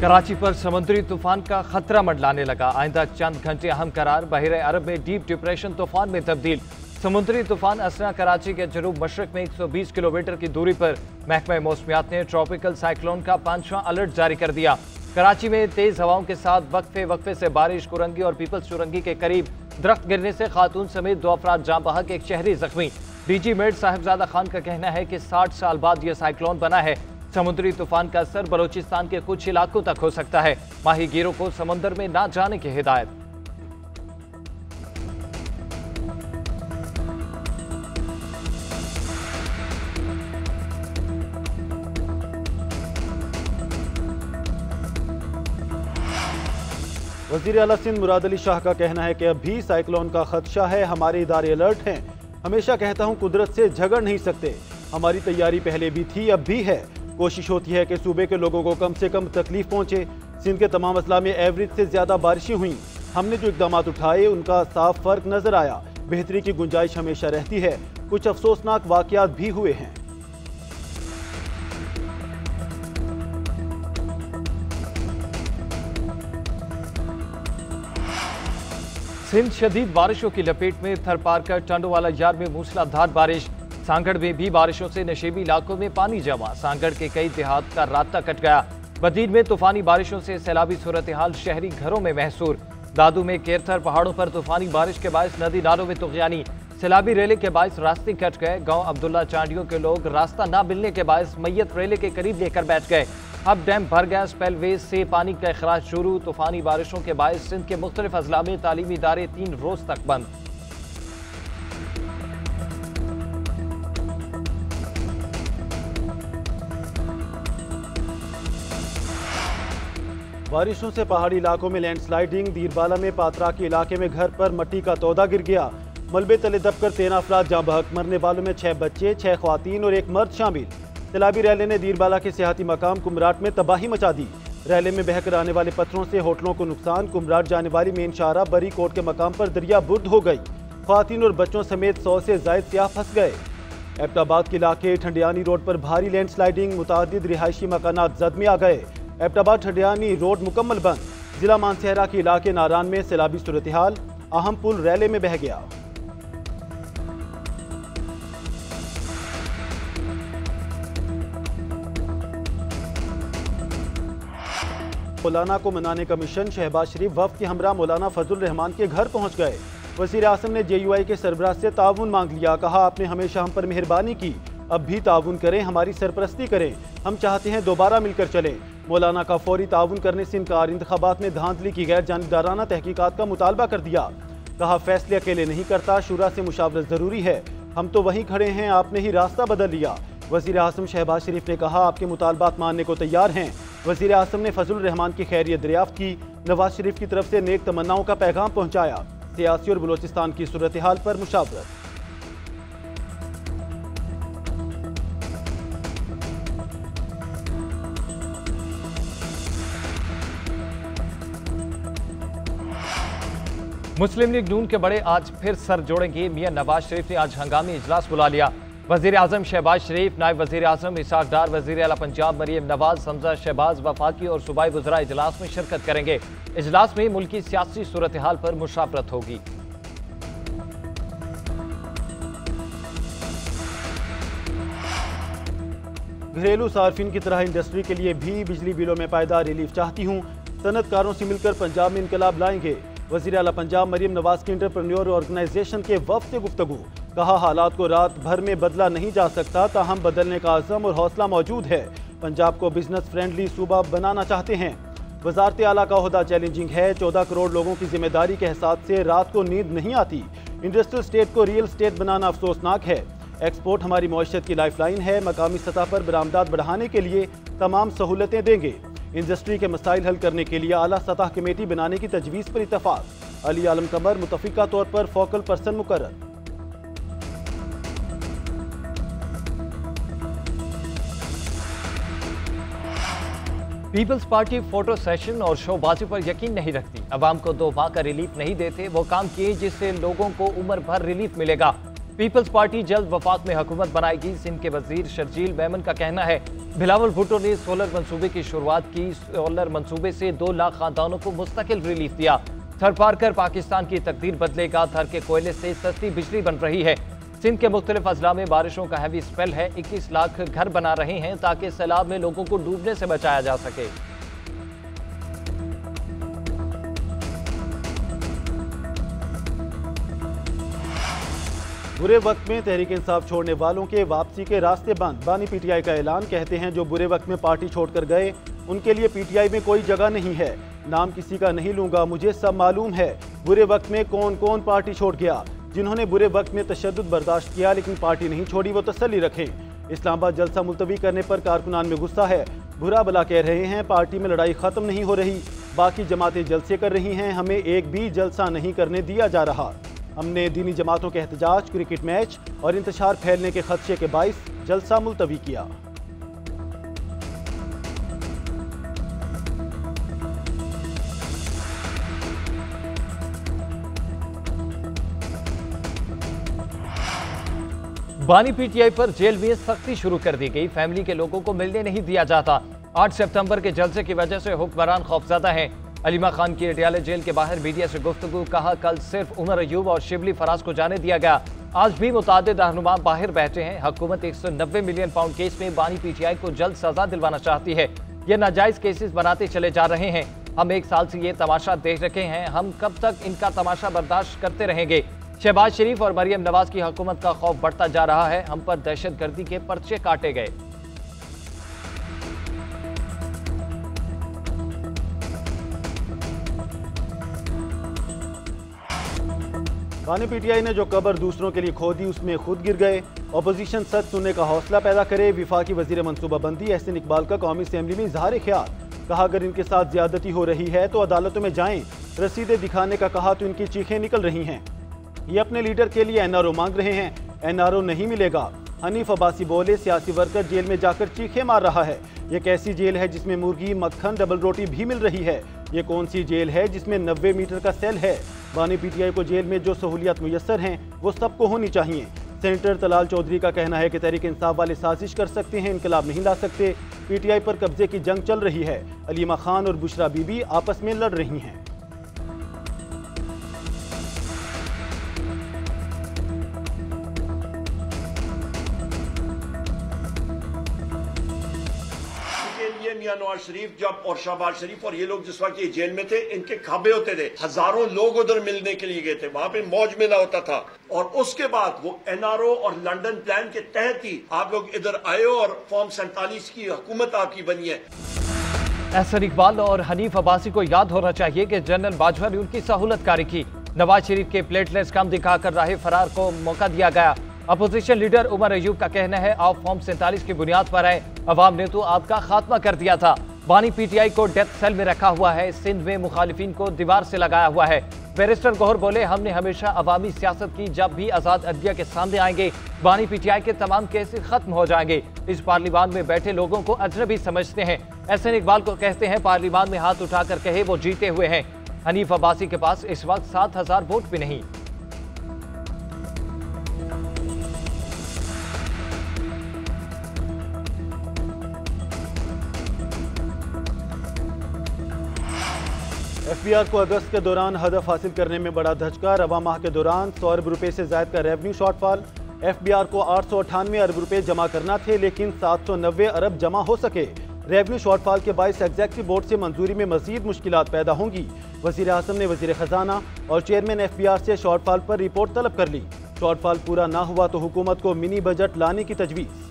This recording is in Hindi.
कराची पर समुद्री तूफान का खतरा मंडलाने लगा। आइंदा चंद घंटे अहम करार। बहरे अरब में डीप डिप्रेशन तूफान में तब्दील। समुद्री तूफान असना कराची के जनूब मशरक में 120 किलोमीटर की दूरी पर महकमा मौसमियात ने ट्रॉपिकल साइक्लोन का 5वां अलर्ट जारी कर दिया। कराची में तेज हवाओं के साथ वक्फे वक्फे से बारिश। कुरंगी और पीपल्स चुरंगी के करीब दरख्त गिरने से खातून समेत 2 अफराद जाँ बहक, एक शहरी जख्मी। डीजी मेड साहिबजादा खान का कहना है कि 60 साल बाद यह साइक्लोन बना है। समुद्री तूफान का असर बलोचिस्तान के कुछ इलाकों तक हो सकता है। माहीगीरों को समंदर में ना जाने की हिदायत। वजीर आला सिंध मुराद अली शाह का कहना है कि अब भी साइक्लोन का खदशा है। हमारे इदारे अलर्ट हैं। हमेशा कहता हूं, कुदरत से झगड़ नहीं सकते। हमारी तैयारी पहले भी थी, अब भी है। कोशिश होती है कि सूबे के लोगों को कम से कम तकलीफ पहुंचे। सिंध के तमाम अजला में एवरेज से ज्यादा बारिशें हुई। हमने जो इकदाम उठाए उनका साफ फर्क नजर आया। बेहतरी की गुंजाइश हमेशा रहती है। कुछ अफसोसनाक वाकयात भी हुए हैं। सिंध शदीद बारिशों की लपेट में। थरपारकर टंडोवाला यार्ड में मूसलाधार बारिश। सांगड़ में भी बारिशों से नशेबी इलाकों में पानी जमा। सांगड़ के कई देहात का रास्ता कट गया। बदीन में तूफानी बारिशों से सैलाबी सूरत हाल शहरी घरों में महसूर। दादू में केरथर पहाड़ों पर तूफानी बारिश के बायस नदी नालों में तुगयानी। सैलाबी रेले के बायस रास्ते कट गए। गांव अब्दुल्ला चांडियों के लोग रास्ता न मिलने के बायस मैयत रेले के करीब लेकर बैठ गए। अब डैम भर गया। स्पेलवेज से पानी का अखराज शुरू। तूफानी बारिशों के बायस सिंध के मुख्तलिफ अजला में तालीमी इदारे 3 रोज तक बंद। बारिशों से पहाड़ी इलाकों में लैंडस्लाइडिंग। दीरबाला में पात्रा के इलाके में घर पर मट्टी का तौदा गिर गया। मलबे तले दबकर 13 अफराद जाँ बहक। मरने वालों में 6 बच्चे, 6 ख्वातीन और 1 मर्द शामिल। सैलाबी रैले ने दीरबाला के सियाहती मकाम कुमराट में तबाही मचा दी। रैले में बहकर आने वाले पत्थरों से होटलों को नुकसान। कुमराट जाने वाली मेन शाहरा बरी कोट के मकाम पर दरिया बुर्द हो गई। ख्वातीन और बच्चों समेत 100 से जायद सियाह फंस गए। एबटाबाद के इलाके ठंडियानी रोड पर भारी लैंडस्लाइडिंग। मुतादिद रिहायशी मकानात जद में आ गए। एबटाबाद ठंडियानी रोड मुकम्मल बंद। जिला मानसहरा के इलाके नारान में सैलाबी सूरत हाल। अहम पुल रैले में बह गया। मौलाना को मनाने का मिशन। शहबाज शरीफ वफ्द के हमरा मौलाना फजल रहमान के घर पहुंच गए। वजीर आजम ने JUI के सरबराह से ताउन मांग लिया। कहा, आपने हमेशा हम पर मेहरबानी की, अब भी ताउन करें, हमारी सरपरस्ती करें। हम चाहते हैं दोबारा मिलकर चलें। मौलाना का फौरी ताउन करने से इनकार। इंतखाबात में धांधली की गैर जानिबदाराना तहकीकात का मुतालबा कर दिया। कहा, फैसले अकेले नहीं करता, शुरा से मुशावरत जरूरी है। हम तो वहीं खड़े हैं, आपने ही रास्ता बदल लिया। वजीर आजम शहबाज शरीफ ने कहा, आपके मुतालबात मानने को तैयार हैं। वजीर आजम ने फजल रहमान की खैरियत दरियाफ्त की। नवाज शरीफ की तरफ से नेक तमन्नाओं का पैगाम पहुंचाया। सियासी और बलोचिस्तान की सूरत हाल पर मुशावरत। मुस्लिम लीग नून के बड़े आज फिर सर जोड़ेंगे। मियां नवाज शरीफ ने आज हंगामी इजलास बुला लिया। वजीर आजम शहबाज शरीफ, नायब वजीर आजम इसहाक डार, वजीर आला पंजाब मरियम नवाज, हमजा शहबाज, वफाकी और सूबाई वज़रा इजलास में शिरकत करेंगे। इजलास में मुल्की सियासी सूरत हाल पर मुशावरत होगी। घरेलू सार्फिन की तरह इंडस्ट्री के लिए भी बिजली बिलों में पायदार रिलीफ चाहती हूँ। सनतकारों से मिलकर पंजाब में इनकलाब लाएंगे। वज़ीर आला पंजाब मरियम नवाज की एंटरप्रेन्योर ऑर्गेनाइजेशन के वफ़द से गुफ्तगू। कहा, हालात को रात भर में बदला नहीं जा सकता, ताहम बदलने का आज़म और हौसला मौजूद है। पंजाब को बिजनेस फ्रेंडली सूबा बनाना चाहते हैं। वज़ारत आला का ओहदा चैलेंजिंग है। 14 करोड़ लोगों की जिम्मेदारी के एहसास से रात को नींद नहीं आती। इंडस्ट्रियल स्टेट को रियल स्टेट बनाना अफसोसनाक है। एक्सपोर्ट हमारी मईशत की लाइफलाइन है। मकामी सतह पर बरामदात बढ़ाने के लिए तमाम सहूलतें देंगे। इंडस्ट्री के मसाइल हल करने के लिए आला सतह कमेटी बनाने की तजवीज़ पर इत्तफाक। अली आलम कमर मुतफिका तौर पर फोकल पर्सन मुकर्रर। पीपल्स पार्टी फोटो सेशन और शोबाजी पर यकीन नहीं रखती। अवाम को 2 माह का रिलीफ नहीं देते। वो काम किए जिससे लोगों को उम्र भर रिलीफ मिलेगा। पीपल्स पार्टी जल्द वफाक में हुकूमत बनाएगी। सिंध के वजीर शर्जील मेमन का कहना है बिलावल भुट्टो ने सोलर मंसूबे की शुरुआत की। सोलर मंसूबे से 2 लाख खानदानों को मुस्तकिल रिलीफ दिया। थर पार कर पाकिस्तान की तकदीर बदलेगा। थर के कोयले से सस्ती बिजली बन रही है। सिंध के मुख्तलिफ अजला में बारिशों का हैवी स्पेल है। 21 लाख घर बना रहे हैं ताकि सैलाब में लोगों को डूबने से बचाया जा सके। बुरे वक्त में तहरीक इंसाफ छोड़ने वालों के वापसी के रास्ते बंद। बानी पीटीआई का ऐलान। कहते हैं जो बुरे वक्त में पार्टी छोड़कर गए उनके लिए पीटीआई में कोई जगह नहीं है। नाम किसी का नहीं लूंगा, मुझे सब मालूम है। बुरे वक्त में कौन कौन पार्टी छोड़ गया। जिन्होंने बुरे वक्त में तशद्दुद बर्दाश्त किया लेकिन पार्टी नहीं छोड़ी वो तसल्ली रखें। इस्लामाबाद जलसा मुलतवी करने पर कारकुनान में गुस्सा है। बुरा भला कह रहे हैं पार्टी में लड़ाई खत्म नहीं हो रही। बाकी जमातें जलसे कर रही हैं, हमें एक भी जलसा नहीं करने दिया जा रहा। हमने दीनी जमातों के एहतजाज, क्रिकेट मैच और इंतशार फैलने के खदशे के बाइस जलसा मुलतवी किया। बानी पीटीआई पर जेल में सख्ती शुरू कर दी गई। फैमिली के लोगों को मिलने नहीं दिया जाता। 8 सितंबर के जलसे की वजह से हुक्मरान खौफजदा हैं। अलीमा खान की अटियाले जेल के बाहर मीडिया से गुफ्तगू। कहा कल सिर्फ उमर अयूब और शिबली फराज को जाने दिया गया। आज भी मुतादिद रहनुमा बाहर बैठे हैं। हुकूमत 190 मिलियन पाउंड केस में बानी पीटीआई को जल्द सजा दिलवाना चाहती है। ये नाजायज केसेस बनाते चले जा रहे हैं। हम 1 साल से ये तमाशा देख रखे हैं। हम कब तक इनका तमाशा बर्दाश्त करते रहेंगे। शहबाज शरीफ और मरियम नवाज की हुकूमत का खौफ बढ़ता जा रहा है। हम पर दहशतगर्दी के पर्चे काटे गए। बानी पीटीआई ने जो कब्र दूसरों के लिए खोदी उसमें खुद गिर गए। अपोजिशन सच सुनने का हौसला पैदा करे। विफाकी वजीर मनसूबाबंदी एहसन इकबाल का कौमी असेंबली में इजहार ख्याल। कहा अगर इनके साथ ज्यादती हो रही है तो अदालतों में जाएं। रसीदें दिखाने का कहा तो इनकी चीखें निकल रही हैं। ये अपने लीडर के लिए एनआरओ मांग रहे हैं। एनआरओ नहीं मिलेगा। हनीफ अब्बासी बोले सियासी वर्कर जेल में जाकर चीखें मार रहा है। ये कैसी जेल है जिसमें मुर्गी, मक्खन, डबल रोटी भी मिल रही है। ये कौन सी जेल है जिसमें 90 मीटर का सेल है। बानी पीटीआई को जेल में जो सहूलियात मुयस्सर हैं वो सबको होनी चाहिए। सेनेटर तलाल चौधरी का कहना है कि तहरीक इंसाफ वाले साजिश कर सकते हैं, इनकलाब नहीं ला सकते। पीटीआई पर कब्जे की जंग चल रही है। अलीमा खान और बुशरा बीबी आपस में लड़ रही हैं। मियां नवाज शरीफ जब और शहबाज शरीफ और ये लोग जिस वक्त ये जेल में थे, इनके खाबे होते थे। हजारों लोग उधर मिलने के लिए गए थे। वहां पे मौज मेला होता था। और उसके बाद वो एनआरओ और लंदन प्लान के तहत ही आप लोग इधर आए हो और फॉर्म 47 की हुकूमत आपकी बनी है। एहसन इकबाल और हनीफ अब्बासी को याद होना चाहिए कि जनरल बाजवा ने उनकी सहूलत कारी की। नवाज शरीफ के प्लेटलेट्स कम दिखाकर राह फरार को मौका दिया गया। अपोजिशन लीडर उमर अयूब का कहना है आप फॉर्म 47 की बुनियाद पर आए। अवाम ने तो आपका खात्मा कर दिया था। बानी पीटीआई को डेथ सेल में रखा हुआ है। सिंध में मुखालिफिन को दीवार से लगाया हुआ है। बैरिस्टर गौहर बोले हमने हमेशा अवामी सियासत की। जब भी आजाद अदलिया के सामने आएंगे बानी पीटीआई के तमाम केसेस खत्म हो जाएंगे। इस पार्लियामान में बैठे लोगों को अजनबी समझते हैं। एहसन इकबाल को कहते हैं पार्लियामान में हाथ उठाकर कहे वो जीते हुए हैं। हनीफ अब्बासी के पास इस वक्त 7000 वोट भी नहीं। एफबीआर को अगस्त के दौरान हदफ हासिल करने में बड़ा धचका। रवा माह के दौरान 100 अरब रुपए से ज्यादा का रेवेन्यू शॉर्टफॉल। एफबीआर को 898 अरब रुपए जमा करना थे लेकिन 790 अरब जमा हो सके। रेवेन्यू शॉर्टफॉल के बायस एग्जेक्टिव बोर्ड से मंजूरी में मजीद मुश्किलात पैदा होंगी। वजीर आजम ने वजीर खजाना और चेयरमैन एफबीआर से शॉर्टफॉल पर रिपोर्ट तलब कर ली। शॉर्टफॉल पूरा ना हुआ तो हुकूमत को मिनी बजट लाने की तजवीज़।